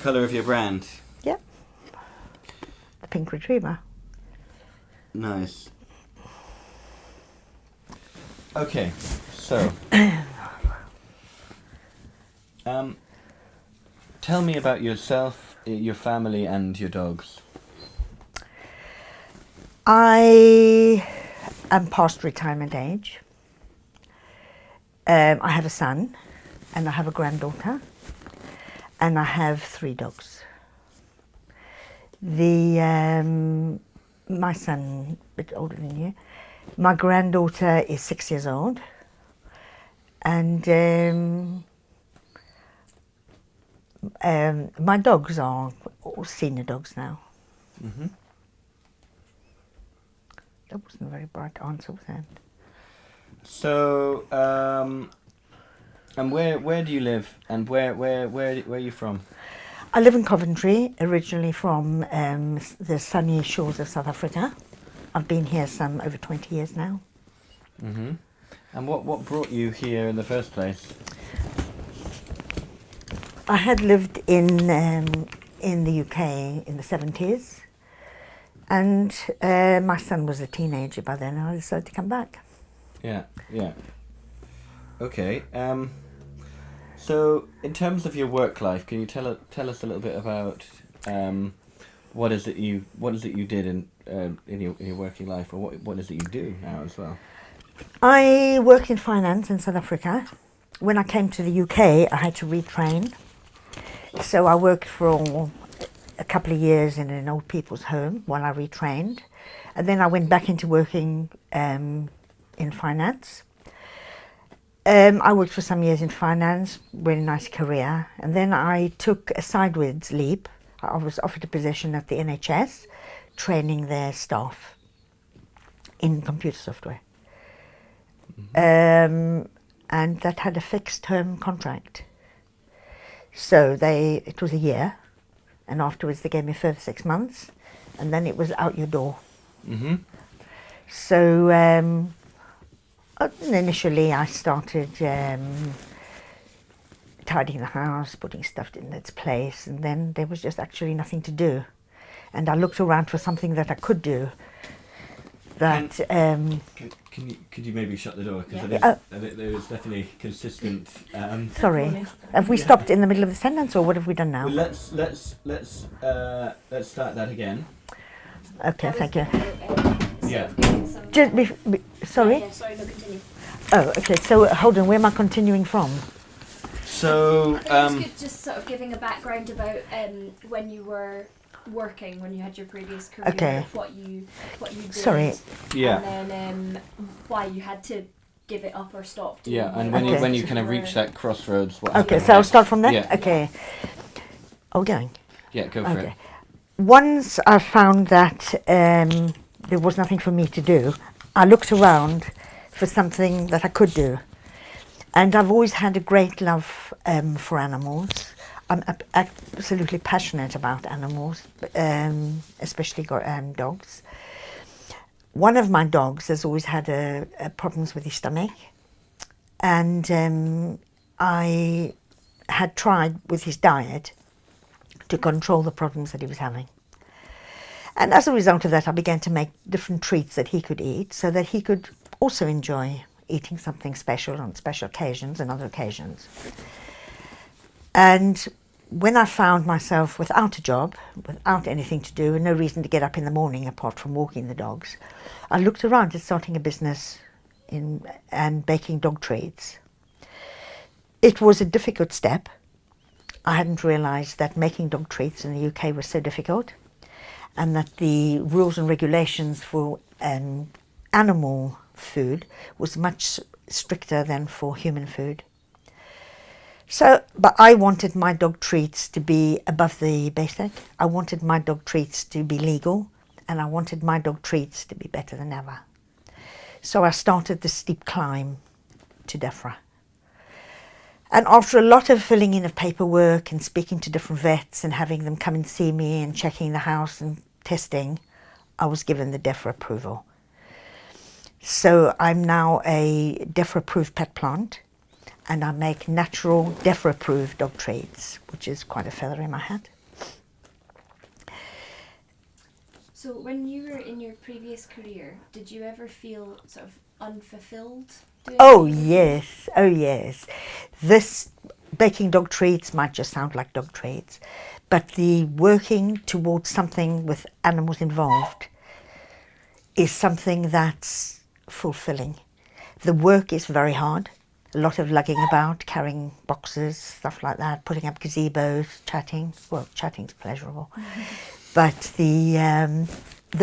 colour of your brand? Yep. The pink retriever. Nice. Okay, so tell me about yourself, your family, and your dogs. I am past retirement age. I have a son, and I have a granddaughter, and I have 3 dogs. My son, a bit older than you. My granddaughter is 6 years old, and my dogs are all senior dogs now. Mm-hmm. That wasn't a very bright answer, was it? So, and where do you live, and where are you from? I live in Coventry, originally from the sunny shores of South Africa. I've been here some over 20 years now. Mm-hmm. And what brought you here in the first place? I had lived in the UK in the 70s, and my son was a teenager by then, and I decided to come back. Yeah. Okay. So, in terms of your work life, can you tell us a little bit about what is it you did in your working life, or what is it you do now as well? I worked in finance in South Africa. When I came to the UK, I had to retrain. So I worked for a couple of years in an old people's home while I retrained. And then I went back into working in finance. I worked for some years in finance, really nice career. And then I took a sideways leap. I was offered a position at the NHS, training their staff in computer software. Mm-hmm. And that had a fixed term contract. So it was a year, and afterwards they gave me a further 6 months, and then it was out your door. Mm-hmm. So initially I started tidying the house, putting stuff in its place, and then there was just actually nothing to do. And I looked around for something that I could do. Could you maybe shut the door, because there is definitely consistent. Sorry, have we stopped in the middle of the sentence, or what have we done now? Well, let's start that again. Okay, thank you. Yeah. Sorry. Yeah, sorry, no, continue. Oh, okay. So hold on. Where am I continuing from? So I think it's good just sort of giving a background about when you were working, when you had your previous career, Okay. what you did. Sorry. Yeah. And then why you had to give it up or stop doing Yeah, and it. when you kind of reach that crossroads, what Okay, happened so I'll next? start from there? Yeah. Okay. Oh, going. Yeah, go for it. Once I found that there was nothing for me to do, I looked around for something that I could do. And I've always had a great love for animals. I'm absolutely passionate about animals, especially dogs. One of my dogs has always had problems with his stomach. And I had tried with his diet to control the problems that he was having. And as a result of that, I began to make different treats that he could eat so that he could also enjoy eating something special on special occasions and other occasions. And when I found myself without a job, without anything to do, and no reason to get up in the morning apart from walking the dogs, I looked around at starting a business and baking dog treats. It was a difficult step. I hadn't realised that making dog treats in the UK was so difficult, and that the rules and regulations for animal food was much stricter than for human food. So, but I wanted my dog treats to be above the basic. I wanted my dog treats to be legal, and I wanted my dog treats to be better than ever. So I started the steep climb to DEFRA. And after a lot of filling in of paperwork and speaking to different vets and having them come and see me and checking the house and testing, I was given the DEFRA approval. So I'm now a DEFRA-approved pet plant, and I make natural DEFRA-approved dog treats, which is quite a feather in my hat. So when you were in your previous career, did you ever feel sort of unfulfilled doing Oh what you did? yes, oh yes. This baking dog treats might just sound like dog treats, but the working towards something with animals involved is something that's fulfilling. The work is very hard. A lot of lugging about, carrying boxes, stuff like that, putting up gazebos, chatting. Well, chatting's pleasurable. But the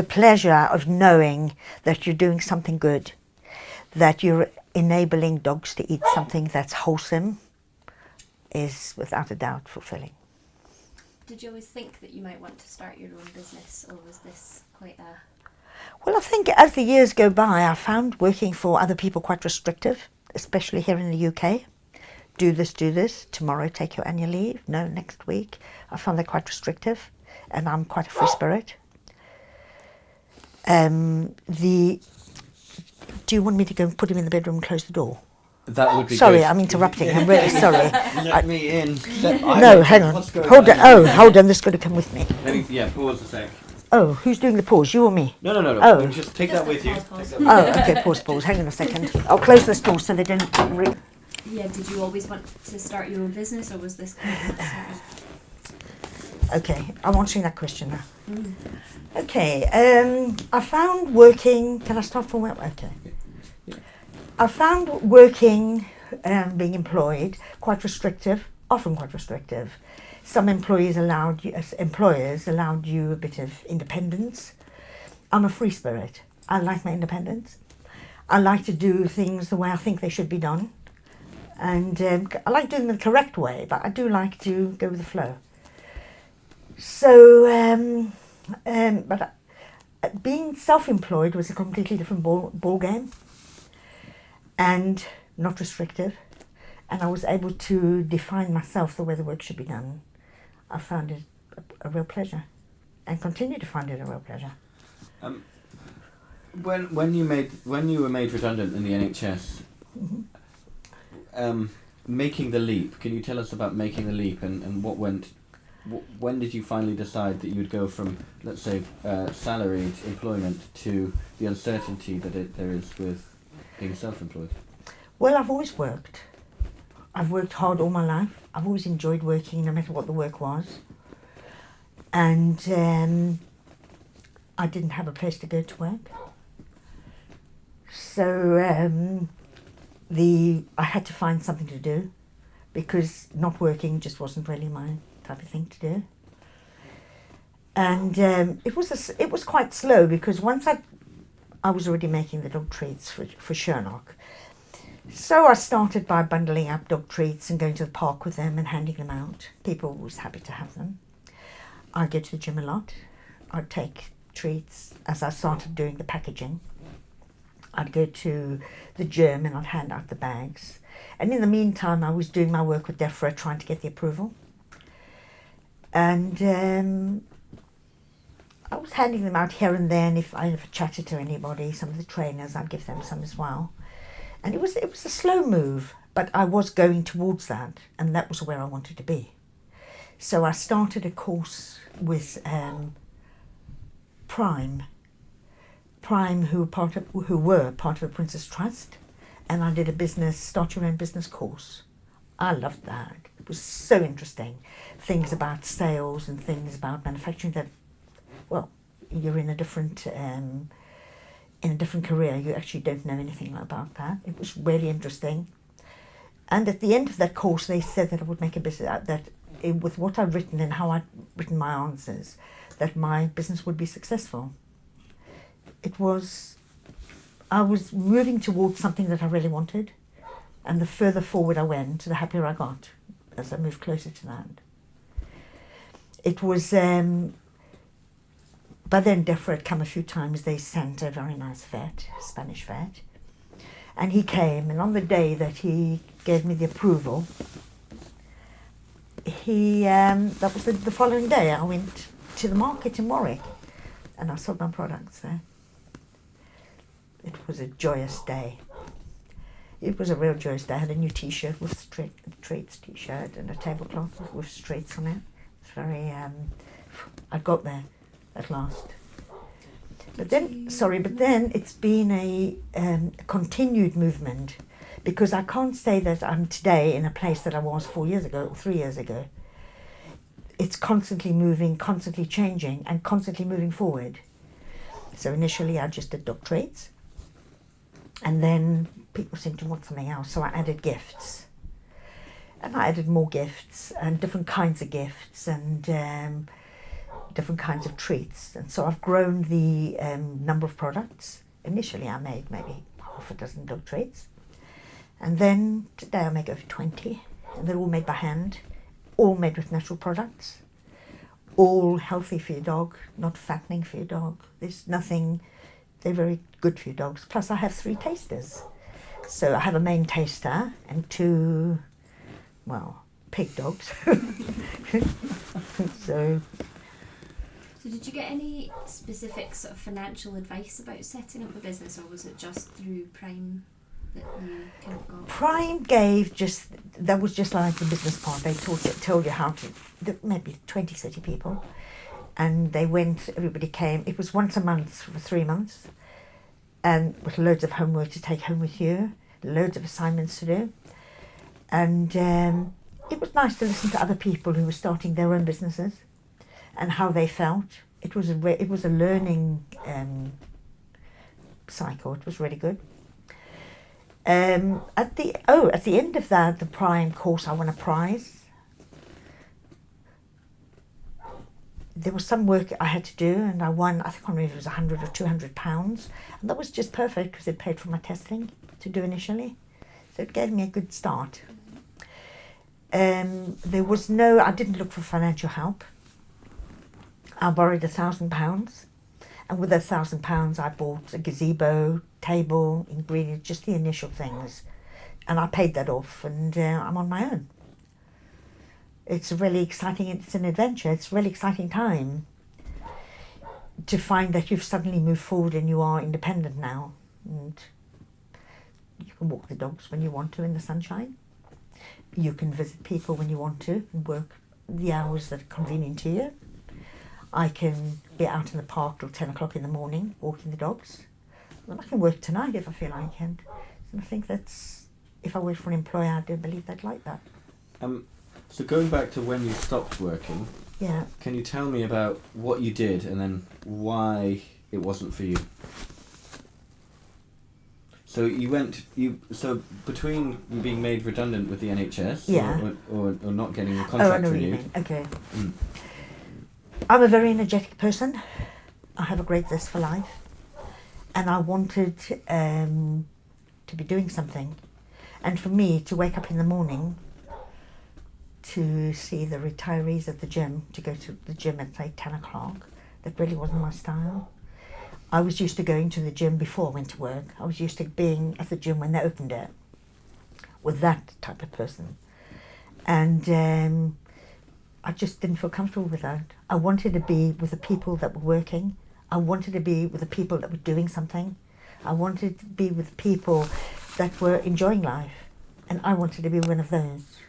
pleasure of knowing that you're doing something good, that you're enabling dogs to eat something that's wholesome, is without a doubt fulfilling. Did you always think that you might want to start your own business, or was this quite a... Well, I think as the years go by, I found working for other people quite restrictive, especially here in the UK. Do this, tomorrow take your annual leave, no, next week. I found that quite restrictive, and I'm quite a free spirit. Do you want me to go and put him in the bedroom and close the door? That would be Sorry, good. I'm interrupting. I'm really sorry. Let me in. No, hang on. Hold on. Oh, hold on. This is going to come with me. Pause a sec. Oh, who's doing the pause? You or me? No. Oh. Just take that with you. Pause. Oh, okay. Pause. Hang on a second. I'll close this door so they don't. Yeah, did you always want to start your own business, or was this kind of sort of... Okay, I'm answering that question now. Okay, I found working. Can I start from where? Okay. Yeah. I found working, being employed, quite restrictive. Often quite restrictive. Some employers allowed you a bit of independence. I'm a free spirit. I like my independence. I like to do things the way I think they should be done, and I like doing them the correct way. But I do like to go with the flow. So, being self-employed was a completely different ball game, and not restrictive, and I was able to define myself the way the work should be done. I found it a real pleasure, and continue to find it a real pleasure. When you were made redundant in the NHS, making the leap. Can you tell us about making the leap and what went? When did you finally decide that you would go from, let's say, salaried employment to the uncertainty that there is with being self-employed? Well, I've always worked. I've worked hard all my life. I've always enjoyed working, no matter what the work was. And I didn't have a place to go to work. So I had to find something to do, because not working just wasn't really my type of thing to do. And it was quite slow, because once I was already making the dog treats for Sherlock. So I started by bundling up dog treats and going to the park with them and handing them out. People were always happy to have them. I'd go to the gym a lot. I'd take treats as I started doing the packaging. I'd go to the gym and I'd hand out the bags. And in the meantime, I was doing my work with DEFRA, trying to get the approval. And I was handing them out here and there, and if I ever chatted to anybody, some of the trainers, I'd give them some as well. And it was a slow move, but I was going towards that, and that was where I wanted to be. So I started a course with Prime, who were part of the Prince's Trust, and I did a start your own business course. I loved that. It was so interesting. Things about sales and things about manufacturing that, well, you're in a different career. You actually don't know anything about that. It was really interesting. And at the end of that course, they said that I would make a business, with what I'd written and how I'd written my answers, that my business would be successful. I was moving towards something that I really wanted, and the further forward I went, the happier I got as I moved closer to that. It was, by then DEFRA had come a few times. They sent a very nice vet, a Spanish vet, and he came, and on the day that he gave me the approval, that was the following day, I went to the market in Warwick, and I sold my products there. It was a joyous day. It was a real joyous day. I had a new T-shirt with Treats T-shirt and a tablecloth with Treats on it. It's very. I got there at last. But then it's been a continued movement, because I can't say that I'm today in a place that I was 4 years ago or 3 years ago. It's constantly moving, constantly changing, and constantly moving forward. So initially I just did dog trades, and then people seemed to want something else, so I added gifts. And I added more gifts and different kinds of gifts and different kinds of treats. And so I've grown the number of products. Initially I made maybe half a dozen dog treats. And then today I make over 20, and they're all made by hand, all made with natural products, all healthy for your dog, not fattening for your dog. There's nothing, they're very good for your dogs. Plus I have 3 tasters. So I have a main taster and 2, pig dogs. So did you get any specific sort of financial advice about setting up a business, or was it just through Prime that you kind of got? Prime that was just like the business part. They told you how to, maybe 20, 30 people. And everybody came. It was once a month for 3 months. And with loads of homework to take home with you, loads of assignments to do. And it was nice to listen to other people who were starting their own businesses and how they felt. It was a learning cycle. It was really good. At the end of that, the Prime course, I won a prize. There was some work I had to do, and I won, I think it was £100 or £200, and that was just perfect because it paid for my testing to do initially. So it gave me a good start. I didn't look for financial help. I borrowed £1,000, and with £1,000 I bought a gazebo, table, ingredients, just the initial things, and I paid that off, and I'm on my own. It's really exciting. It's an adventure. It's a really exciting time to find that you've suddenly moved forward and you are independent now, and you can walk the dogs when you want to in the sunshine. You can visit people when you want to and work the hours that are convenient to you. I can be out in the park till 10 o'clock in the morning walking the dogs. And I can work tonight if I feel like it. And I think if I work for an employer, I do believe they'd like that. So going back to when you stopped working, yeah. Can you tell me about what you did and then why it wasn't for you? So so between you being made redundant with the NHS, yeah. or not getting your contract renewed. Okay. I'm a very energetic person. I have a great zest for life, and I wanted to be doing something. And for me to wake up in the morning to see the retirees at the gym, to go to the gym at say 10 o'clock, that really wasn't my style. I was used to going to the gym before I went to work. I was used to being at the gym when they opened it, with that type of person. And I just didn't feel comfortable with that. I wanted to be with the people that were working. I wanted to be with the people that were doing something. I wanted to be with people that were enjoying life. And I wanted to be one of those.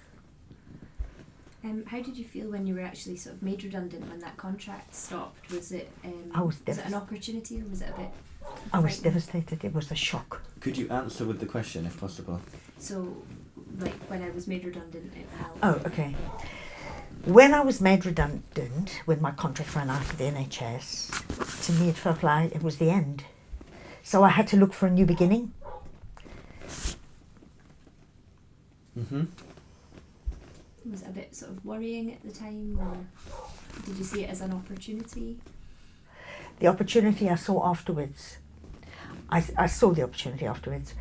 How did you feel when you were actually sort of made redundant when that contract stopped? Was it was it an opportunity, or was it a bit I was devastated. It was a shock. Could you answer with the question if possible? So, like when I was made redundant, how? Oh, okay. When I was made redundant, when my contract ran out of the NHS, to me it felt like it was the end. So I had to look for a new beginning. Mm-hmm. Was it a bit sort of worrying at the time, or did you see it as an opportunity? The opportunity I saw afterwards. I saw the opportunity afterwards.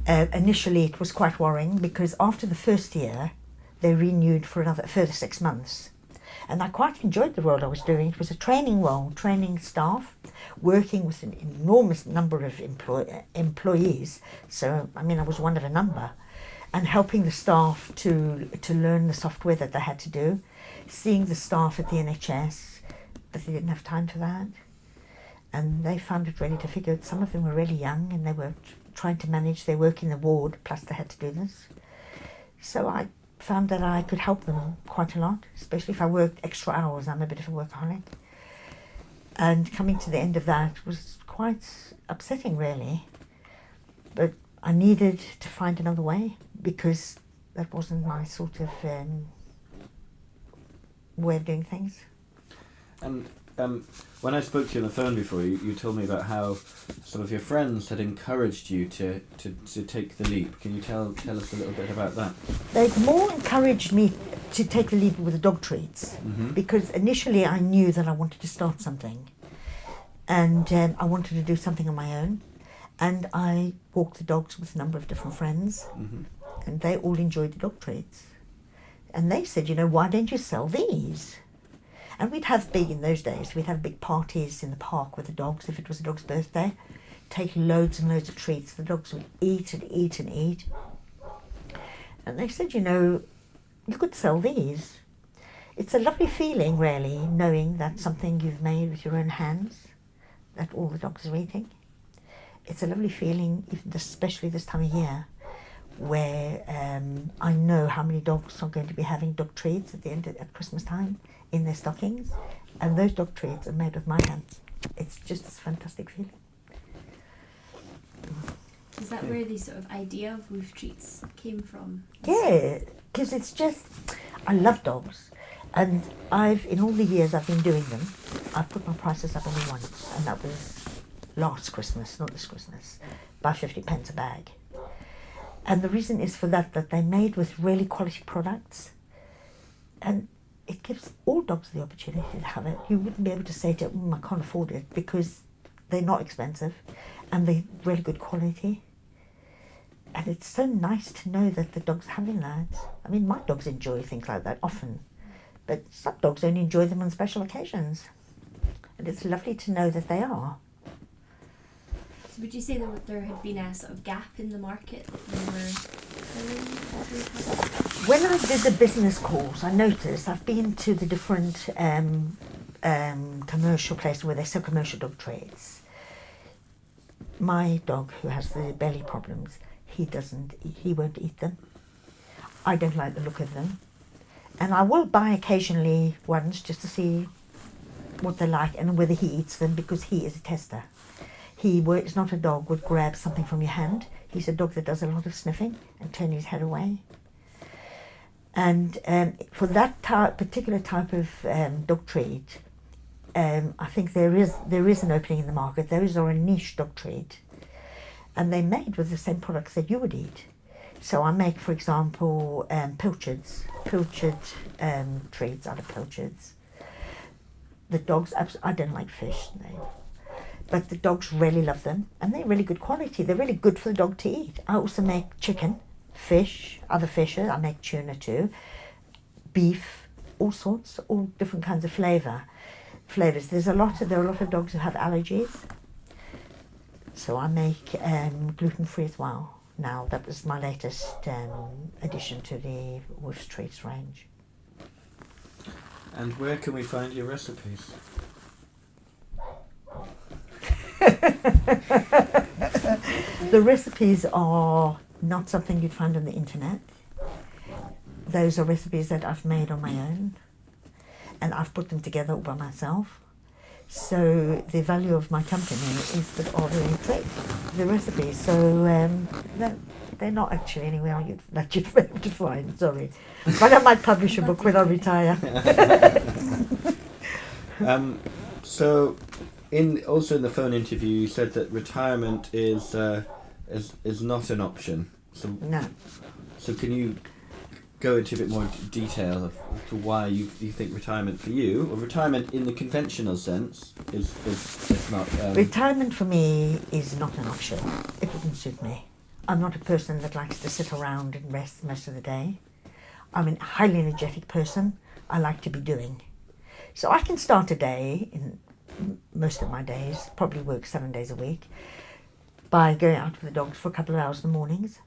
Initially it was quite worrying because after the first year they renewed for another further 6 months. And I quite enjoyed the role I was doing. It was a training role, training staff, working with an enormous number of employees. So, I mean, I was one of a number. And helping the staff to learn the software that they had to do, seeing the staff at the NHS, but they didn't have time for that. And they found it really difficult. Some of them were really young and they were trying to manage their work in the ward, plus they had to do this. So I found that I could help them quite a lot, especially if I worked extra hours. I'm a bit of a workaholic. And coming to the end of that was quite quite upsetting, really. But I needed to find another way because that wasn't my sort of way of doing things. And when I spoke to you on the phone before, you told me about how some of your friends had encouraged you to take the leap. Can you tell us a little bit about that? They'd more encouraged me to take the leap with the dog treats because initially I knew that I wanted to start something, and I wanted to do something on my own, and I walked the dogs with a number of different friends, and they all enjoyed the dog treats, and they said, why don't you sell these? And we'd have in those days, we'd have big parties in the park with the dogs. If it was a dog's birthday, take loads and loads of treats. The dogs would eat and eat and eat. And they said, you could sell these. It's a lovely feeling, really, knowing that something you've made with your own hands, that all the dogs are eating. It's a lovely feeling, especially this time of year, where I know how many dogs are going to be having dog treats at Christmas time in their stockings, and those dog treats are made with my hands. It's just this fantastic feeling. Is that where the sort of idea of Woof Treats came from? Yeah, because it's just, I love dogs, and in all the years I've been doing them, I've put my prices up only once, and that was last Christmas, not this Christmas, by 50p a bag. And the reason is for that they're made with really quality products, and it gives all dogs the opportunity to have it. You wouldn't be able to say to them, I can't afford it, because they're not expensive and they're really good quality. And it's so nice to know that the dog's having that. I mean, my dogs enjoy things like that often, but some dogs only enjoy them on special occasions. And it's lovely to know that they are. So would you say that there had been a sort of gap in the market that you were filling? When I did the business course, I noticed I've been to the different commercial places where they sell commercial dog treats. My dog, who has the belly problems, he won't eat them. I don't like the look of them. And I will buy occasionally ones just to see what they're like and whether he eats them, because he is a tester. It's not a dog would grab something from your hand. He's a dog that does a lot of sniffing and turn his head away. And for that particular type of dog treat, I think there is an opening in the market. There is a niche dog treat, and they're made with the same products that you would eat. So I make, for example, pilchard treats out of pilchards. The dogs, I don't like fish, but the dogs really love them, and they're really good quality. They're really good for the dog to eat. I also make chicken, fish, other fishes. I make tuna too, beef, all different kinds of flavors. There are a lot of dogs who have allergies, so I make gluten-free as well. Now that was my latest addition to the Woof's Treats range. And where can we find your recipes? The recipes are not something you'd find on the internet. Those are recipes that I've made on my own, and I've put them together all by myself. So the value of my company is the recipes. So they're not actually anywhere that you'd be able to find. Sorry, but I might publish a book when I retire. So, also in the phone interview, you said that retirement is not an option. So, no. So can you go into a bit more detail of to why you think retirement for you, or retirement in the conventional sense, is not... Retirement for me is not an option. It doesn't suit me. I'm not a person that likes to sit around and rest most of the day. I'm a highly energetic person. I like to be doing. So I can start a day, in most of my days, probably work 7 days a week, by going out with the dogs for a couple of hours in the mornings,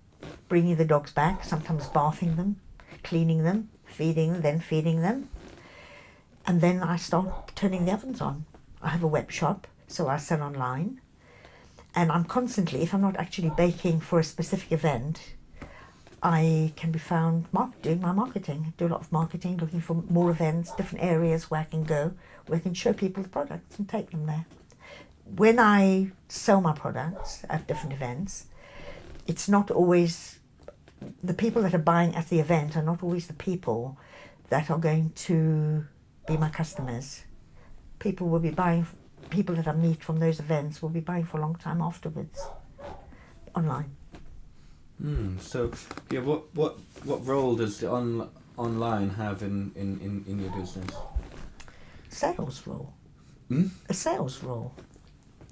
bringing the dogs back, sometimes bathing them, cleaning them, feeding them, and then I start turning the ovens on. I have a web shop, so I sell online, and I'm constantly, if I'm not actually baking for a specific event, I can be found doing my marketing, do a lot of marketing, looking for more events, different areas where I can go, where I can show people the products and take them there. when I sell my products at different events, it's not always the people that are buying at the event are not always the people that are going to be my customers. People will be buying, people that I meet from those events will be buying for a long time afterwards, online. So, yeah, what role does the online have in your business? Sales role. Hmm? A sales role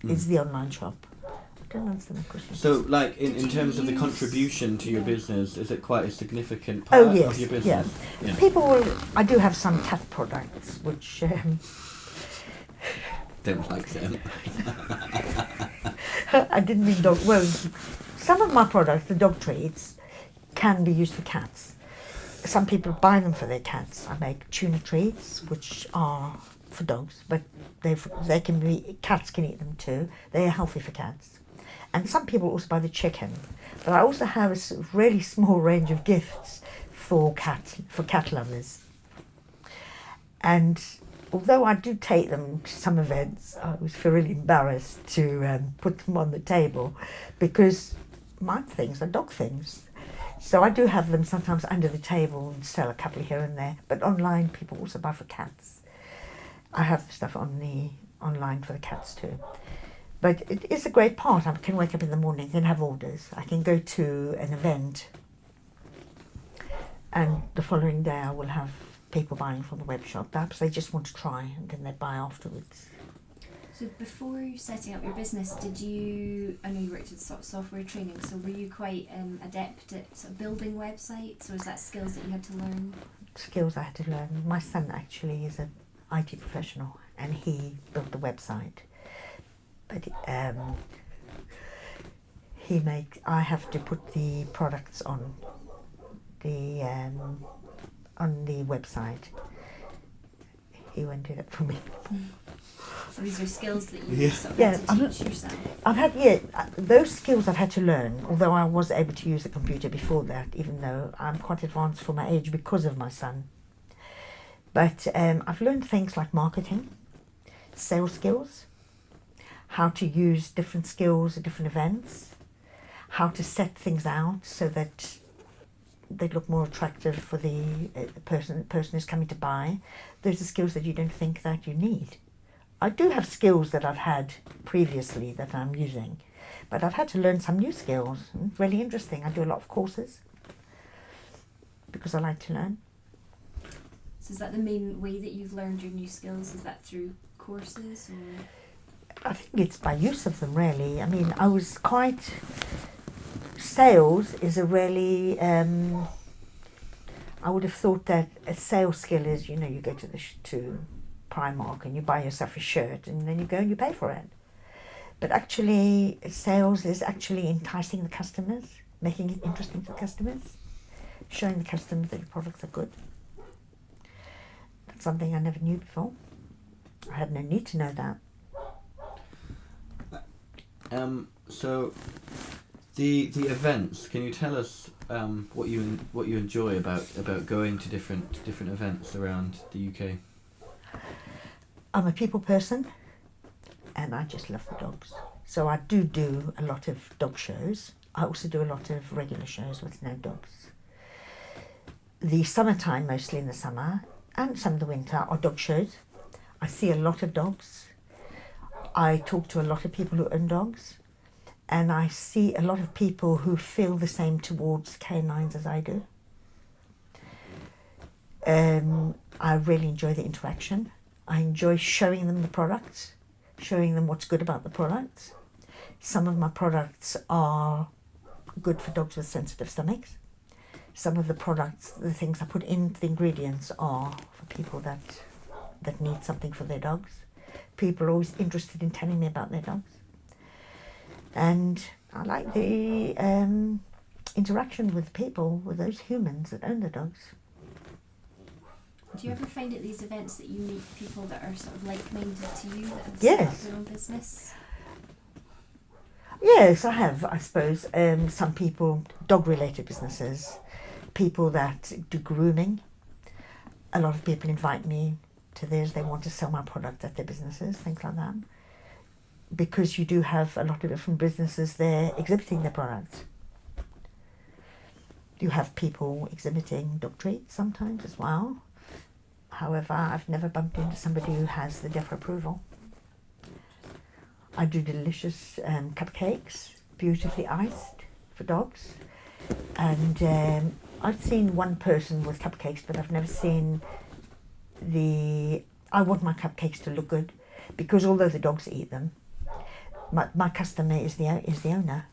is the online shop. I don't understand the question. So, like, in Did you terms of the use- contribution to your yeah. business, is it quite a significant part Oh yes, of your yeah. business? Yeah. People will. I do have some cat products, which Don't like them. I didn't mean dog. Well, some of my products, the dog treats, can be used for cats. Some people buy them for their cats. I make tuna treats, which are for dogs, but they can be, cats can eat them too. They are healthy for cats. And some people also buy the chicken. But I also have a really small range of gifts for cat lovers. And although I do take them to some events, I always feel really embarrassed to put them on the table because my things are dog things. So I do have them sometimes under the table and sell a couple here and there. But online, people also buy for cats. I have stuff online for the cats too. But it is a great part. I can wake up in the morning and have orders. I can go to an event and the following day I will have people buying from the web shop. Perhaps they just want to try and then they buy afterwards. So before setting up your business, did you, I know you worked at sort of software training, so were you quite adept at sort of building websites, or was that skills that you had to learn? Skills I had to learn. My son actually is an IT professional and he built the website. But I have to put the products on the website. He won't do that for me. So these are skills that you Yeah. sort of Yeah, had to teach yourself. I've had those skills I've had to learn. Although I was able to use the computer before that, even though I'm quite advanced for my age because of my son. But I've learned things like marketing, sales skills, how to use different skills at different events, how to set things out so that they look more attractive for the person who's coming to buy. Those are skills that you don't think that you need. I do have skills that I've had previously that I'm using, but I've had to learn some new skills. It's really interesting. I do a lot of courses because I like to learn. So is that the main way that you've learned your new skills? Is that through courses or? I think it's by use of them, really. I mean, I was quite... Sales is a really... I would have thought that a sales skill is, you go to Primark and you buy yourself a shirt and then you go and you pay for it. But actually, sales is actually enticing the customers, making it interesting for customers, showing the customers that your products are good. That's something I never knew before. I had no need to know that. So the events. Can you tell us what you enjoy about going to different events around the UK? I'm a people person, and I just love the dogs. So I do a lot of dog shows. I also do a lot of regular shows with no dogs. The summertime, mostly in the summer, and some of the winter, are dog shows. I see a lot of dogs. I talk to a lot of people who own dogs. And I see a lot of people who feel the same towards canines as I do. I really enjoy the interaction. I enjoy showing them the products, showing them what's good about the products. Some of my products are good for dogs with sensitive stomachs. Some of the products, the things I put into the ingredients, are for people that need something for their dogs. People are always interested in telling me about their dogs. And I like the interaction with people, with those humans that own the dogs. Do you ever find at these events that you meet people that are sort of like-minded to you, that have set Yes. up their own business? Yes, I have, I suppose. Some people, dog-related businesses, people that do grooming. A lot of people invite me to theirs. They want to sell my product at their businesses, things like that. because you do have a lot of different businesses there exhibiting their products. You have people exhibiting dog treats sometimes as well. However, I've never bumped into somebody who has the DEFRA approval. I do delicious cupcakes, beautifully iced for dogs. And I've seen one person with cupcakes, but I've never seen I want my cupcakes to look good, because although the dogs eat them, my customer is the owner.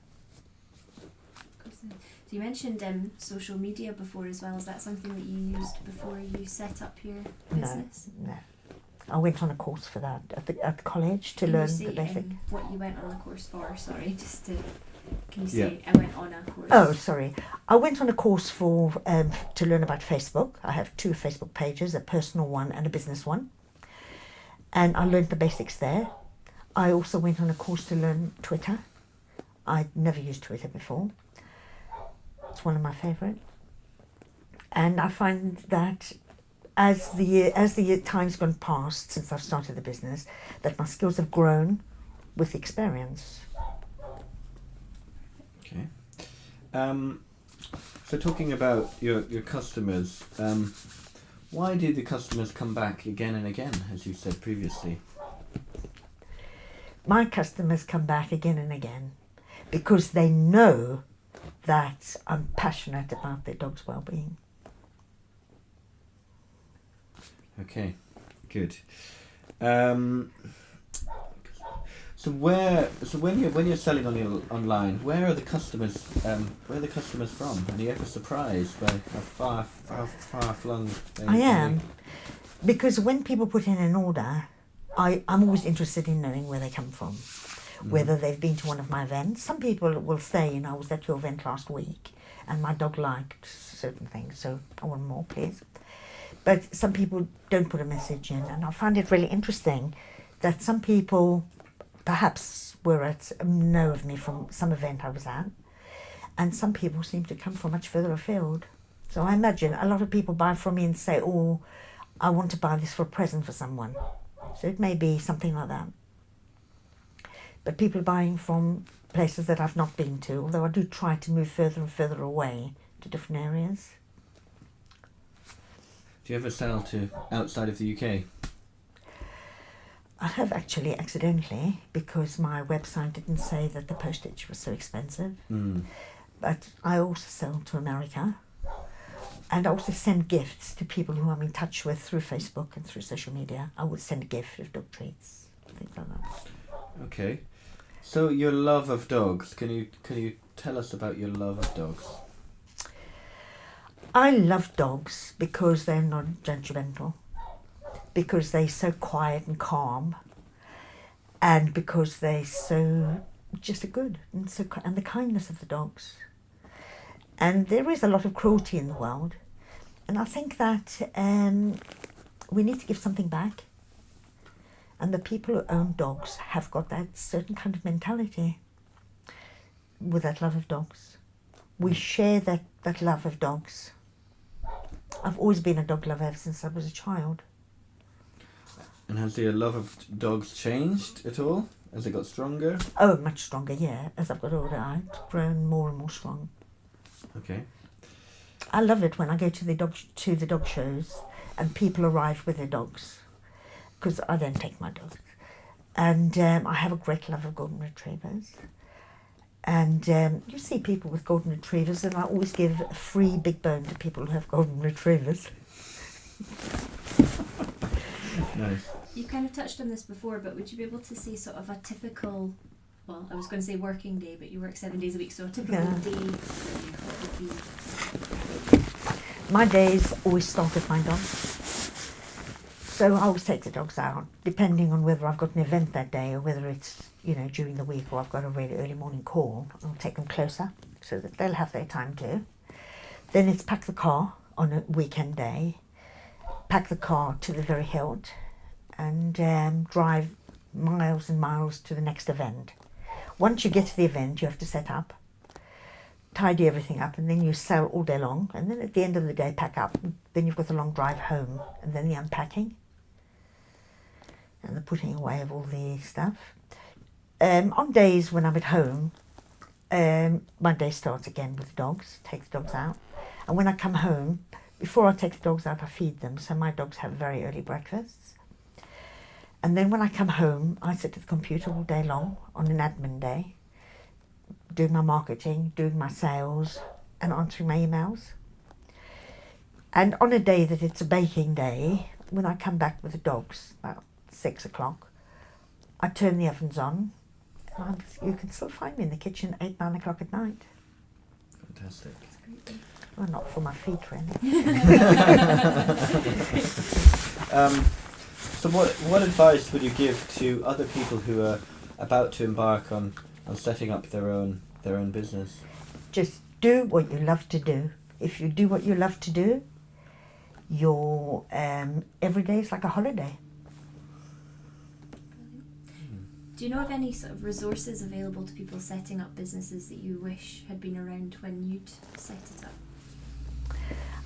So you mentioned social media before as well. Is that something that you used before you set up your business? No. I went on a course for that at college to Can learn you say, the basic. what you went on the course for? Sorry, just to. Can you Yeah. say I went on a course? Oh, sorry. I went on a course for to learn about Facebook. I have 2 Facebook pages, a personal one and a business one. And I learned the basics there. I also went on a course to learn Twitter. I'd never used Twitter before. It's one of my favourite. And I find that as the time's gone past since I've started the business, that my skills have grown with experience. Okay. So talking about your customers, why do the customers come back again and again, as you said previously? My customers come back again and again because they know that I'm passionate about their dog's well-being. Okay, good. So when you're selling online, where are the customers? Where are the customers from? Are you ever surprised by how far flung they? I am, because when people put in an order, I'm always interested in knowing where they come from, whether they've been to one of my events. Some people will say, I was at your event last week, and my dog liked certain things, so I want more, please. But some people don't put a message in, and I find it really interesting that some people perhaps know of me from some event I was at, and some people seem to come from much further afield. So I imagine a lot of people buy from me and say, oh, I want to buy this for a present for someone. So it may be something like that. But people are buying from places that I've not been to, although I do try to move further and further away to different areas. Do you ever sell to outside of the UK? I have actually accidentally, because my website didn't say that the postage was so expensive. But I also sell to America, and I also send gifts to people who I'm in touch with through Facebook and through social media. I would send a gift of dog treats, things like that. Okay. So your love of dogs, can you tell us about your love of dogs? I love dogs because they're not judgmental, because they're so quiet and calm, and because they're so just good, and the kindness of the dogs. And there is a lot of cruelty in the world, and I think that we need to give something back. And the people who own dogs have got that certain kind of mentality with that love of dogs. We share that love of dogs. I've always been a dog lover ever since I was a child. And has your love of dogs changed at all? Has it got stronger? Oh, much stronger, yeah. As I've got older, I've grown more and more strong. Okay. I love it when I go to the dog shows and people arrive with their dogs, because I don't take my dogs. And I have a great love of golden retrievers. And you see people with golden retrievers, and I always give a free big bone to people who have golden retrievers. Nice. You kind of touched on this before, but would you be able to say sort of a typical, well, I was going to say working day, but you work 7 days a week, so a typical day, what would be? My days always start with my dogs. So I always take the dogs out, depending on whether I've got an event that day or whether it's, during the week or I've got a really early morning call. I'll take them closer so that they'll have their time too. Then it's pack the car on a weekend day, pack the car to the very hilt, and drive miles and miles to the next event. Once you get to the event, you have to set up, tidy everything up, and then you sell all day long. And then at the end of the day, pack up. Then you've got the long drive home, and then the unpacking and the putting away of all the stuff. On days when I'm at home, my day starts again with the dogs, take the dogs out. And when I come home, before I take the dogs out, I feed them. So my dogs have very early breakfasts. And then when I come home, I sit at the computer all day long on an admin day, doing my marketing, doing my sales, and answering my emails. And on a day that it's a baking day, when I come back with the dogs, about 6 o'clock, I turn the ovens on, and you can still find me in the kitchen 8, 9 o'clock at night. Fantastic. Well, not for my feet, really. So what advice would you give to other people who are about to embark on setting up their own business? Just do what you love to do. If you do what you love to do, your every day is like a holiday. Do you know of any sort of resources available to people setting up businesses that you wish had been around when you'd set it up?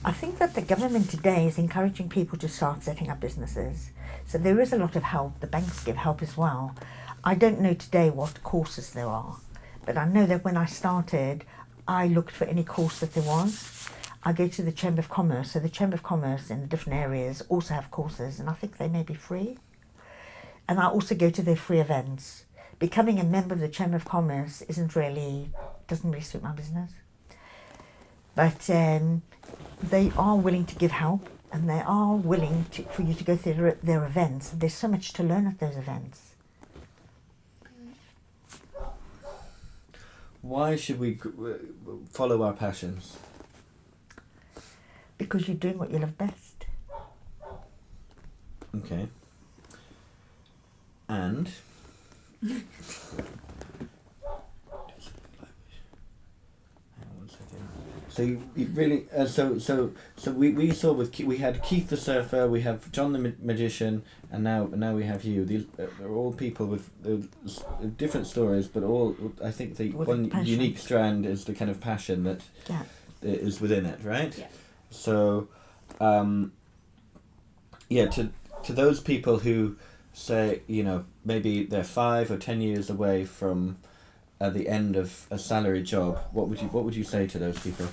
I think that the government today is encouraging people to start setting up businesses. So there is a lot of help. The banks give help as well. I don't know today what courses there are, but I know that when I started, I looked for any course that there was. I go to the Chamber of Commerce, so the Chamber of Commerce in the different areas also have courses, and I think they may be free. And I also go to their free events. Becoming a member of the Chamber of Commerce doesn't really suit my business. But they are willing to give help, and they are willing for you to go through their events. There's so much to learn at those events. Why should we follow our passions? Because you're doing what you love best. Okay. And hang on one second. So you really so we saw with we had Keith the surfer, we have John the magician, and now we have you. These are all people with different stories, but all I think the With one passion. unique strand is the kind of passion that Yeah. is within it, right? Yeah. So, to those people who say, maybe they're 5 or 10 years away from the end of a salary job, what would you say to those people?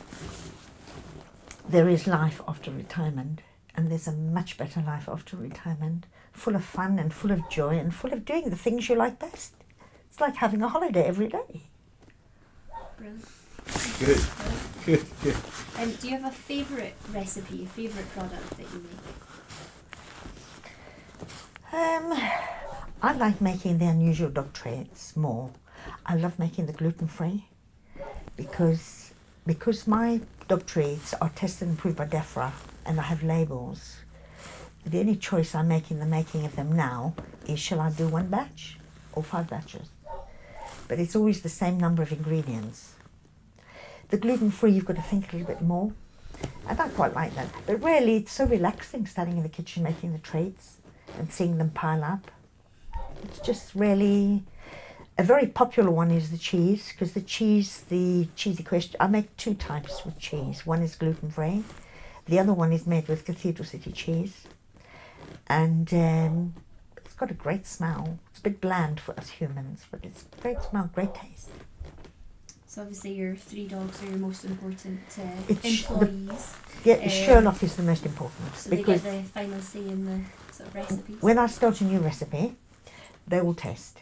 There is life after retirement, and there's a much better life after retirement, full of fun and full of joy and full of doing the things you like best. It's like having a holiday every day. Brilliant. Good. Good. Do you have a favourite recipe, a favourite product that you make? I like making the unusual dog treats more. I love making the gluten-free because my dog treats are tested and approved by DEFRA and I have labels. The only choice I make in the making of them now is shall I do 1 batch or 5 batches? But it's always the same number of ingredients. The gluten-free, you've got to think a little bit more. And I quite like that. But really, it's so relaxing standing in the kitchen making the treats and seeing them pile up. It's just really... A very popular one is the cheese, because the cheesy question... I make 2 types with cheese. One is gluten-free. The other one is made with Cathedral City cheese. And it's got a great smell. It's a bit bland for us humans, but it's a great smell, great taste. So obviously your 3 dogs are your most important It's employees. Sherlock is the most important. So they because get the final say in the sort of recipes. when I start a new recipe, they will test.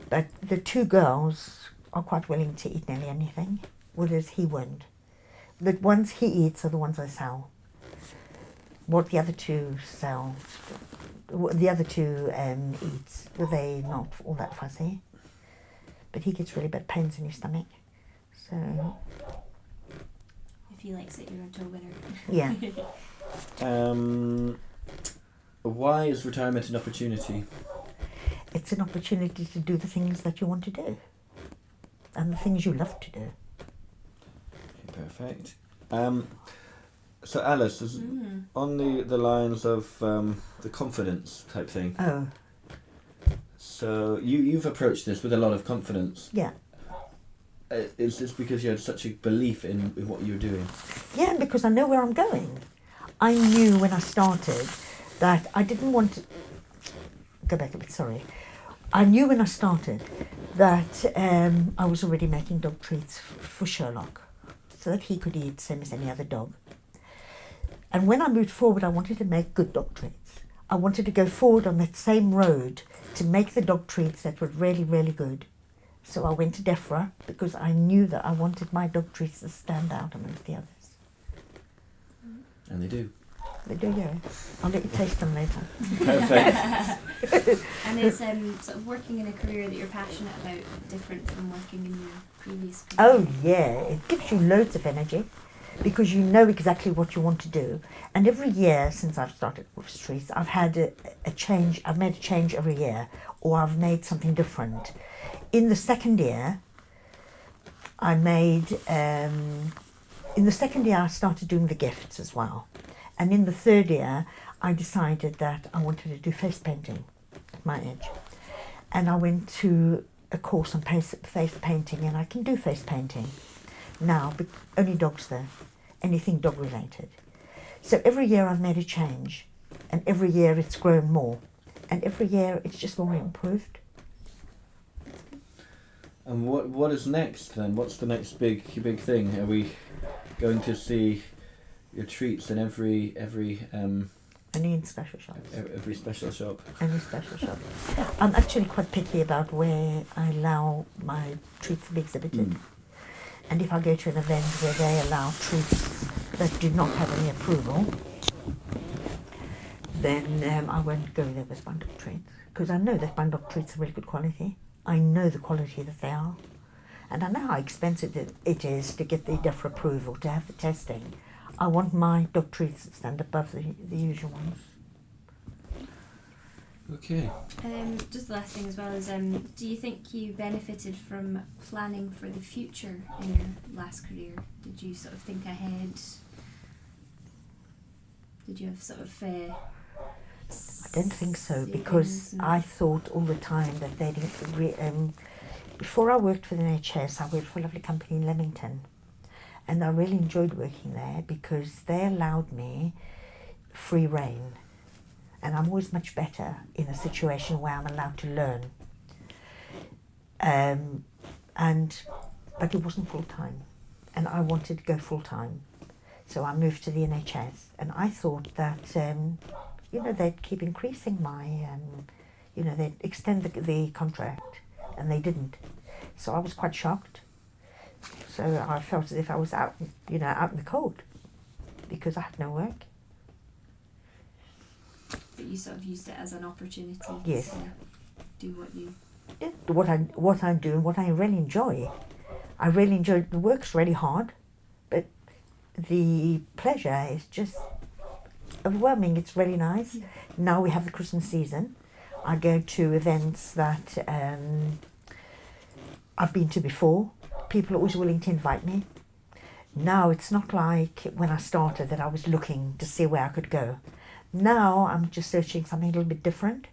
But the 2 girls are quite willing to eat nearly anything, whereas he won't. The ones he eats are the ones I sell. What the other 2 sell, the other 2 eats, well, they're not all that fussy. But he gets really bad pains in his stomach. So, If he likes it, you're onto a winner. yeah. Why is retirement an opportunity? It's an opportunity to do the things that you want to do. And the things you love to do. Okay, perfect. So Alice, is on the lines of the confidence type thing. Oh, So you've approached this with a lot of confidence. yeah. Is this because you had such a belief in what you were doing? Yeah, because I know where I'm going. I knew when I started that I didn't want to... Go back a bit, sorry. I knew when I started that I was already making dog treats for Sherlock so that he could eat same as any other dog. And when I moved forward, I wanted to make good dog treats. I wanted to go forward on that same road to make the dog treats that were really, really good. So I went to DEFRA because I knew that I wanted my dog treats to stand out amongst the others. And they do. They do, yeah. I'll let you taste them later. Perfect. And is sort of working in a career that you're passionate about different from working in your previous career? Oh yeah, it gives you loads of energy because you know exactly what you want to do. And every year since I've started with streets, I've had a change. I've made a change every year, or I've made something different. In the second year, I made. In the second year, I started doing the gifts as well, and in the third year, I decided that I wanted to do face painting at my age, and I went to a course on face painting, and I can do face painting now, but only dogs though, anything dog related. So every year I've made a change, and every year it's grown more, and every year it's just more improved. And what is next then? What's the next big thing? Are we going to see your treats in every Only in special shops. every special shop? Only special shops. I'm actually quite picky about where I allow my treats to be exhibited. Mm. And if I go to an event where they allow treats that do not have any approval, then I won't go there with my dog treats. Because I know that my dog treats are really good quality. I know the quality that they are. And I know how expensive it is to get the DEFRA approval, to have the testing. I want my dog treats to stand above the usual ones. Okay. Just the last thing as well is, do you think you benefited from planning for the future in your last career? Did you sort of think ahead? Did you have sort of I don't think so, because I thought all the time that they didn't. Before I worked for the NHS, I worked for a lovely company in Leamington, and I really enjoyed working there because they allowed me free rein, and I'm always much better in a situation where I'm allowed to learn. But it wasn't full time, and I wanted to go full time, so I moved to the NHS, and I thought that. They'd keep increasing my, they'd extend the contract, and they didn't. So I was quite shocked. So I felt as if I was out in the cold, because I had no work. But you sort of used it as an opportunity Yes. to do what you... Yeah, what I do and what I really enjoy. I really enjoy, the work's really hard, but the pleasure is just overwhelming. It's really nice. Yeah. Now we have the Christmas season. I go to events that I've been to before. People are always willing to invite me. Now it's not like when I started that I was looking to see where I could go. Now I'm just searching something a little bit different.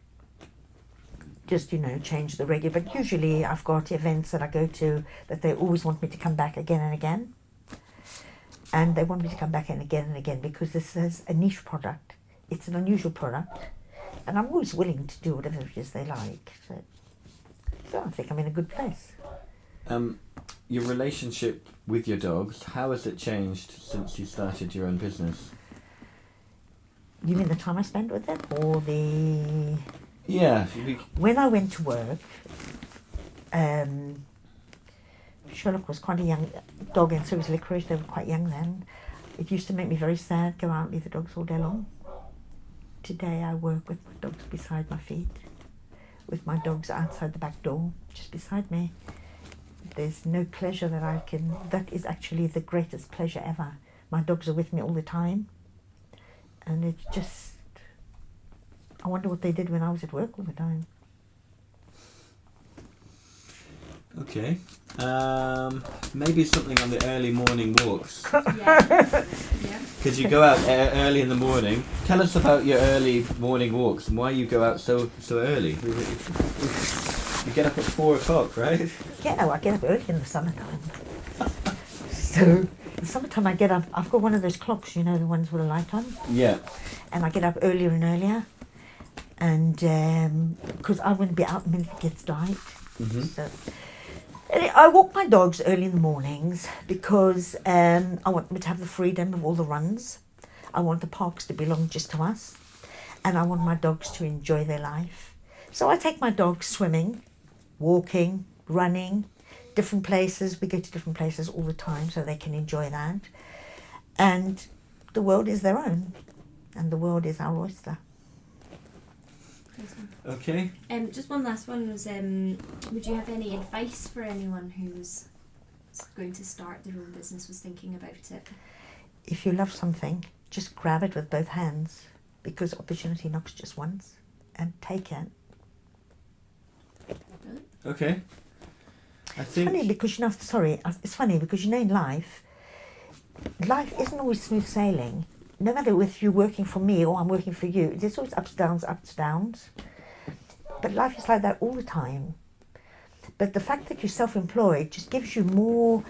Just, change the regular. But usually I've got events that I go to that they always want me to come back again and again. And they want me to come back in again and again because this is a niche product. It's an unusual product. And I'm always willing to do whatever it is they like. So I think I'm in a good place. Your relationship with your dogs, how has it changed since you started your own business? You mean the time I spent with them or the... Yeah. When I went to work, Sherlock was quite a young dog, and so was Licorice. They were quite young then. It used to make me very sad, go out and leave the dogs all day long. Today I work with my dogs beside my feet, with my dogs outside the back door, just beside me. There's no pleasure that is actually the greatest pleasure ever. My dogs are with me all the time, and it's just, I wonder what they did when I was at work all the time. Okay. Maybe something on the early morning walks. Yeah. Because you go out early in the morning. Tell us about your early morning walks and why you go out so early. You get up at 4 o'clock, right? Yeah, I get up early in the summertime. So, in the summertime I get up, I've got one of those clocks, the ones with a light on. Yeah. And I get up earlier and earlier. and because I wouldn't be out the minute it gets dark. Mm-hmm. So, I walk my dogs early in the mornings because I want them to have the freedom of all the runs. I want the parks to belong just to us, and I want my dogs to enjoy their life. So I take my dogs swimming, walking, running, different places. We go to different places all the time so they can enjoy that. And the world is their own, and the world is our oyster. Okay. Just one last one was, would you have any advice for anyone who's going to start their own business, was thinking about it? If you love something, just grab it with both hands, because opportunity knocks just once, and take it. Okay. I think. Funny because it's funny because in life isn't always smooth sailing. No matter if you're working for me or I'm working for you, there's always ups, downs. But life is like that all the time. But the fact that you're self-employed just gives you more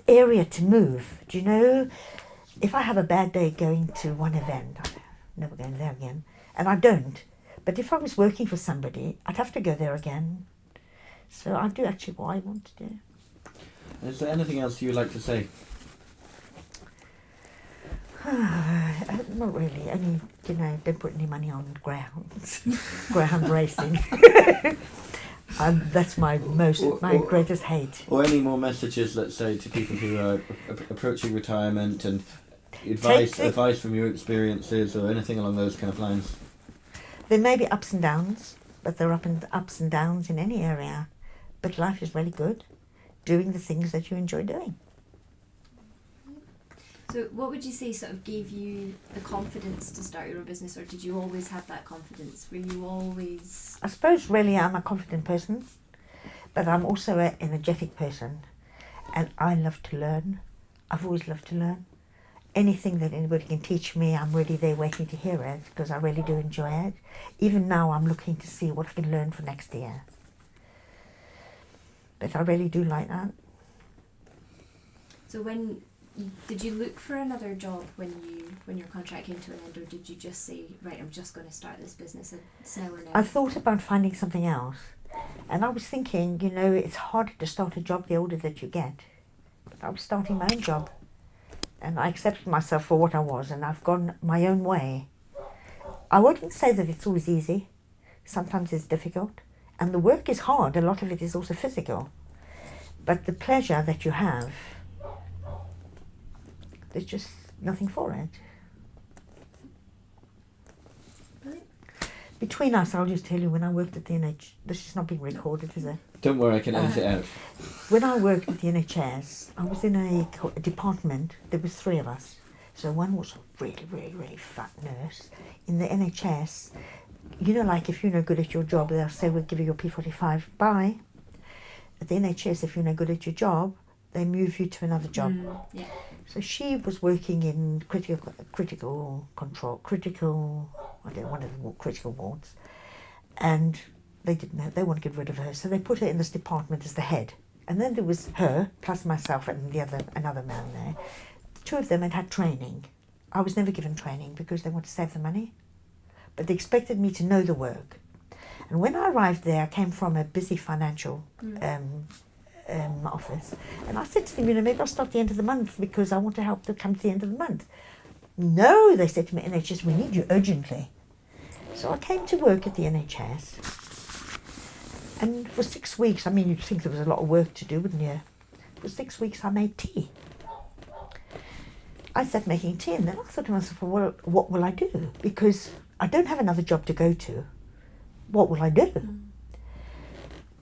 area to move. Do you know? If I have a bad day going to one event, I'm never going there again, and I don't. But if I was working for somebody, I'd have to go there again. So I do actually what I want to do. Is there anything else you'd like to say? Not really. Only, don't put any money on grounds. Ground racing. That's my greatest hate. Or any more messages, let's say, to people who are approaching retirement, and advice from your experiences, or anything along those kind of lines? There may be ups and downs, but there are ups and downs in any area. But life is really good, doing the things that you enjoy doing. So what would you say sort of gave you the confidence to start your own business, or did you always have that confidence? Were you always... I suppose really I'm a confident person, but I'm also an energetic person, and I love to learn. I've always loved to learn. Anything that anybody can teach me, I'm really there waiting to hear it, because I really do enjoy it. Even now I'm looking to see what I can learn for next year. But I really do like that. So did you look for another job when your contract came to an end, or did you just say, right, I'm just going to start this business, it's now or never? I thought about finding something else, and I was thinking, it's harder to start a job the older that you get. But I was starting my own job, and I accepted myself for what I was, and I've gone my own way. I wouldn't say that it's always easy. Sometimes it's difficult, and the work is hard. A lot of it is also physical, but the pleasure that you have, there's just nothing for it. Really? Between us, I'll just tell you, when I worked at the this is not being recorded, is it? Don't worry, I can edit it out. When I worked at the NHS, I was in a department. There was 3 of us. So one was a really, really, really fat nurse. In the NHS, like if you're no good at your job, they'll say, we'll give you your P45, bye. At the NHS, if you're no good at your job, they move you to another job. Yeah. So she was working in critical wards, and they want to get rid of her, so they put her in this department as the head. And then there was her plus myself and another man there. The 2 of them had training. I was never given training because they wanted to save the money, but they expected me to know the work. And when I arrived there, I came from a busy financial office, and I said to them, maybe I'll start at the end of the month because I want to help them come to the end of the month. No, they said to me, NHS, we need you urgently. So I came to work at the NHS, and for 6 weeks, you'd think there was a lot of work to do, wouldn't you? For 6 weeks I made tea. I sat making tea, and then I thought to myself, well, what will I do? Because I don't have another job to go to. What will I do?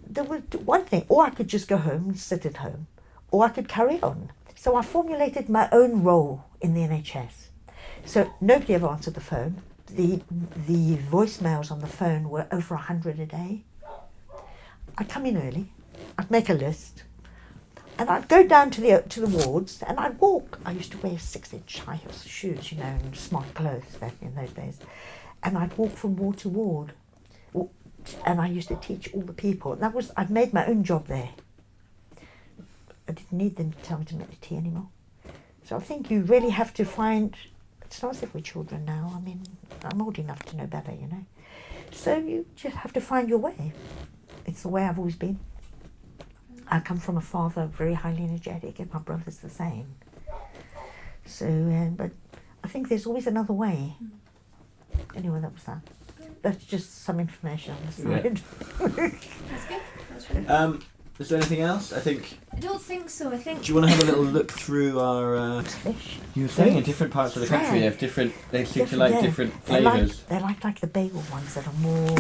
There was one thing, or I could just go home and sit at home, or I could carry on. So I formulated my own role in the NHS. So nobody ever answered the phone. The voicemails on the phone were over 100 a day. I'd come in early, I'd make a list, and I'd go down to the wards, and I'd walk. I used to wear 6-inch high heel shoes, and smart clothes back in those days. And I'd walk from ward to ward. And I used to teach all the people. I'd made my own job there. I didn't need them to tell me to make the tea anymore. So I think you really have to find, it's not as if we're children now. I'm old enough to know better, So you just have to find your way. It's the way I've always been. I come from a father very highly energetic, and my brother's the same. So, but I think there's always another way. Anyway, that was that. That's just some information on the side. That's good. That's really Is there anything else? I think. I don't think so. I think. Do you want to have a little look through our? Fish. You were saying in different parts of the country, they have different. They seem to like Yeah. different They like, flavors. they like the bagel ones that are more.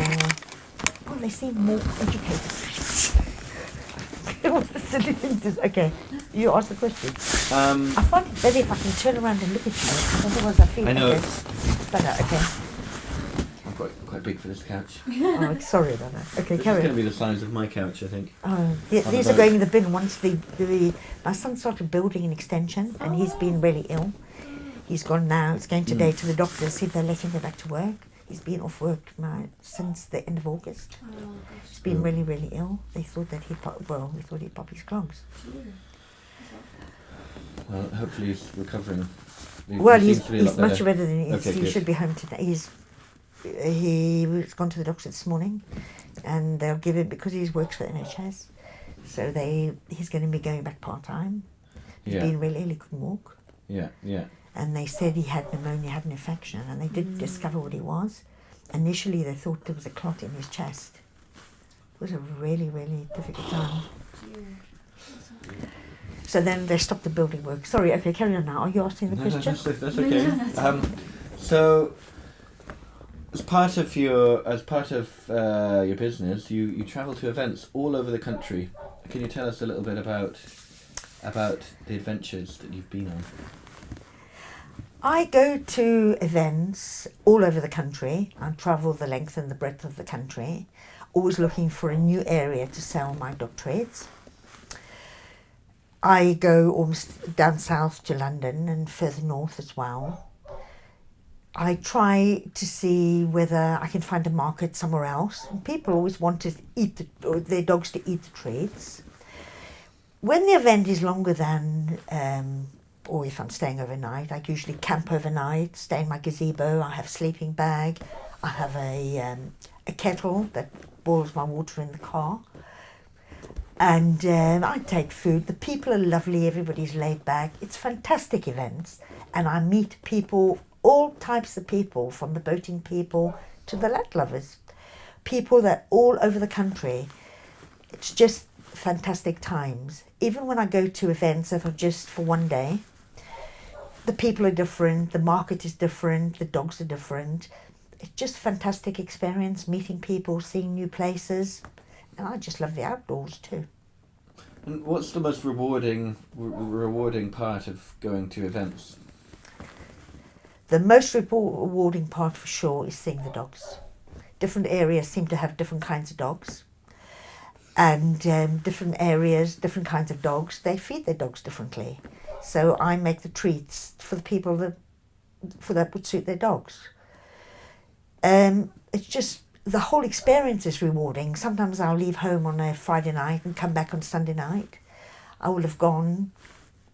Well, they seem more educated. What a silly thing to. Okay, you ask the question. I find it better if I can turn around and look at you, because otherwise I feel. I know. Okay. It's better. Okay. I'm quite big for this couch. Oh, sorry about that. Okay, This is carry going to on. be the size of my couch, I think. Oh, the these are boat. going in the bin once my son started building an extension, and he's been really ill. He's gone now. He's going today to the doctor, see if they'll let him go back to work. He's been off work now since the end of August. Oh gosh. He's been really, really ill. They thought that he'd pop his clogs. Well, hopefully he's recovering. He Well, seems he's to be a lot much better. better than he is. Okay, He good. should be home today. He was gone to the doctor this morning, and they'll give him, because he works for the NHS. So he's going to be going back part time. He's Yeah. been really ill. He couldn't walk, Yeah, yeah. and they said he had pneumonia, had an infection, and they didn't discover what it was. Initially, they thought there was a clot in his chest. It was a really, really difficult time. So then they stopped the building work. Sorry, okay, carry on now. Are you asking the No, question? that's okay. So, as part of your business, you travel to events all over the country. Can you tell us a little bit about the adventures that you've been on? I go to events all over the country. I travel the length and the breadth of the country, always looking for a new area to sell my dog trades. I go almost down south to London and further north as well. I try to see whether I can find a market somewhere else. And people always want to or their dogs to eat the treats. When the event is longer than, or if I'm staying overnight, I usually camp overnight, stay in my gazebo. I have a sleeping bag. I have a kettle that boils my water in the car. And I take food. The people are lovely. Everybody's laid back. It's fantastic events. And I meet people, all types of people, from the boating people to the lad lovers. People that all over the country. It's just fantastic times. Even when I go to events that are just for one day, the people are different, the market is different, the dogs are different. It's just a fantastic experience, meeting people, seeing new places. And I just love the outdoors too. And what's the most rewarding part of going to events? The most rewarding part for sure is seeing the dogs. Different areas seem to have different kinds of dogs. And different areas, different kinds of dogs, they feed their dogs differently. So I make the treats for the people that would suit their dogs. It's just, the whole experience is rewarding. Sometimes I'll leave home on a Friday night and come back on Sunday night. I will have gone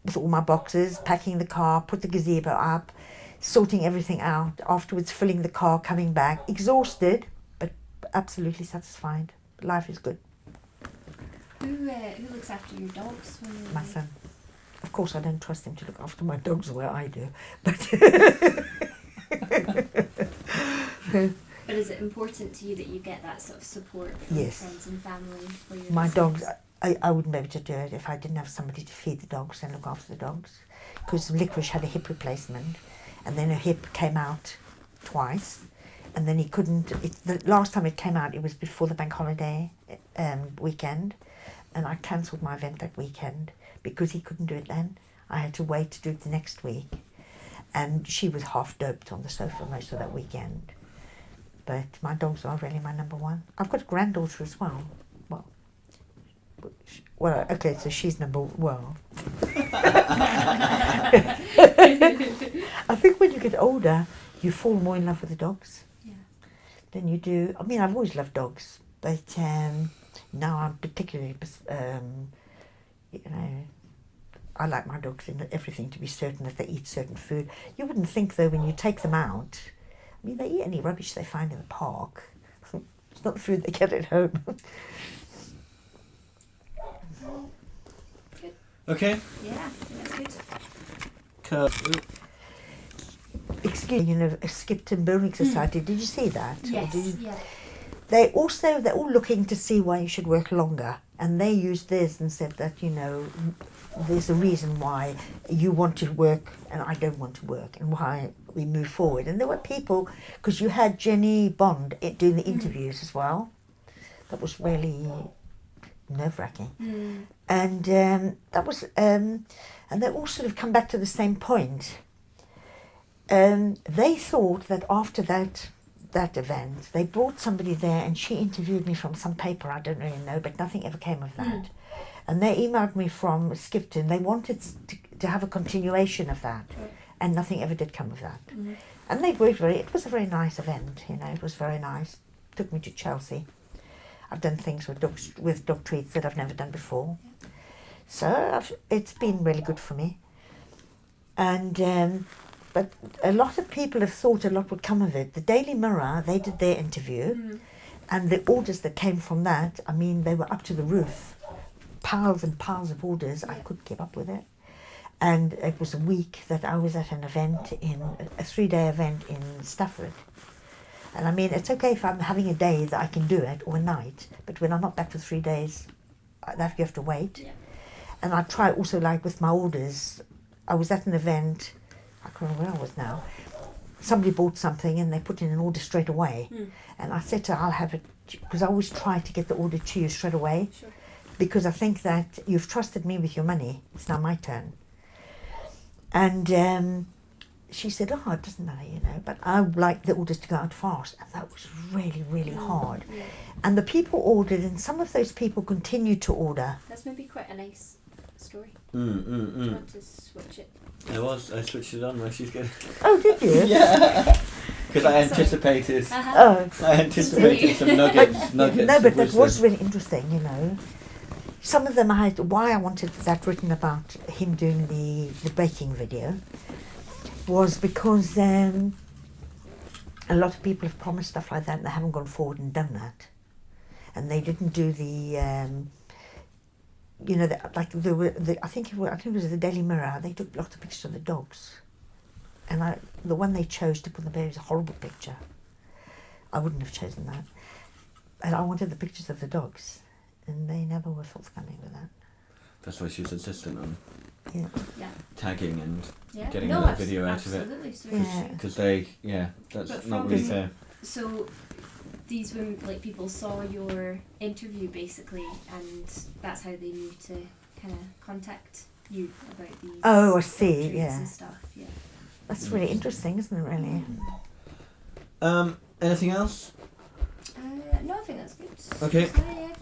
with all my boxes, packing the car, put the gazebo up, sorting everything out, afterwards filling the car, coming back, exhausted, but absolutely satisfied. Life is good. Who looks after your dogs when you're My son. Of course, I don't trust him to look after my dogs the way I do, but But is it important to you that you get that sort of support from Yes. friends and family for your my business? dogs, I wouldn't be able to do it if I didn't have somebody to feed the dogs and look after the dogs. Because Licorice had a hip replacement, and then her hip came out twice, and then he couldn't. The last time it came out, it was before the bank holiday weekend, and I cancelled my event that weekend because he couldn't do it then. I had to wait to do it the next week, and she was half doped on the sofa most of that weekend. But my dogs are really my number one. I've got a granddaughter as well. Well, okay, so she's well. I think when you get older, you fall more in love with the dogs Yeah. than you do. I mean, I've always loved dogs, but now I'm particularly, I like my dogs in everything to be certain that they eat certain food. You wouldn't think, though, when you take them out, I mean, they eat any rubbish they find in the park. It's not the food they get at home. Okay. Yeah, that's good. Excuse me, Skipton Building Society. Did you see that? Or Yes, did you- yeah. they're all looking to see why you should work longer, and they used this and said that there's a reason why you want to work and I don't want to work, and why we move forward. And there were people, because you had Jenny Bond doing the interviews as well. That was really nerve-wracking. And that was and they all sort of come back to the same point. They thought that after that event, they brought somebody there and she interviewed me from some paper, I don't really know, but nothing ever came of that. And they emailed me from Skipton. They wanted to have a continuation of that, and nothing ever did come of that. And they worked it was a very nice event, it was very nice. Took me to Chelsea. I've done things with dog treats that I've never done before. So it's been really good for me. And but a lot of people have thought a lot would come of it. The Daily Mirror, they did their interview, and the orders that came from that, I mean, they were up to the roof. Piles and piles of orders. I couldn't keep up with it. And it was a week that I was at an event, a 3-day event in Stafford. And I mean, it's okay if I'm having a day that I can do it, or a night, but when I'm not back for 3 days, you have to wait. Yeah. And I try also, like with my orders, I was at an event, I can't remember where I was now, somebody bought something and they put in an order straight away. And I said to her, I'll have it, because I always try to get the order to you straight away. Sure. Because I think that you've trusted me with your money, it's now my turn. And she said, oh, it doesn't matter, but I would like the orders to go out fast. And that was really, really hard. Yeah. And the people ordered, and some of those people continued to order. That's maybe quite a nice story. Do you want to switch it? I switched it on while she's good. Oh, did you? Yeah. Because I Sorry. anticipated. Oh. I anticipated some nuggets. No, of but that wisdom. was really interesting, Some of them why I wanted that written about him doing the baking video was because a lot of people have promised stuff like that and they haven't gone forward and done that. And they didn't do I think it was the Daily Mirror, they took lots of pictures of the dogs. And the one they chose to put in the bed was a horrible picture. I wouldn't have chosen that. And I wanted the pictures of the dogs. And they never were forthcoming with that. That's why she was insistent on Yeah. tagging and Yeah. getting No, that video out of it. absolutely. So Yeah. Because that's But not from really the- fair. So these women, people saw your interview basically, and that's how they knew to kind of contact you about these. Oh, I see, treats yeah. And stuff. Yeah. That's really interesting, isn't it, really? Anything else? No, I think that's good. Okay. Yeah.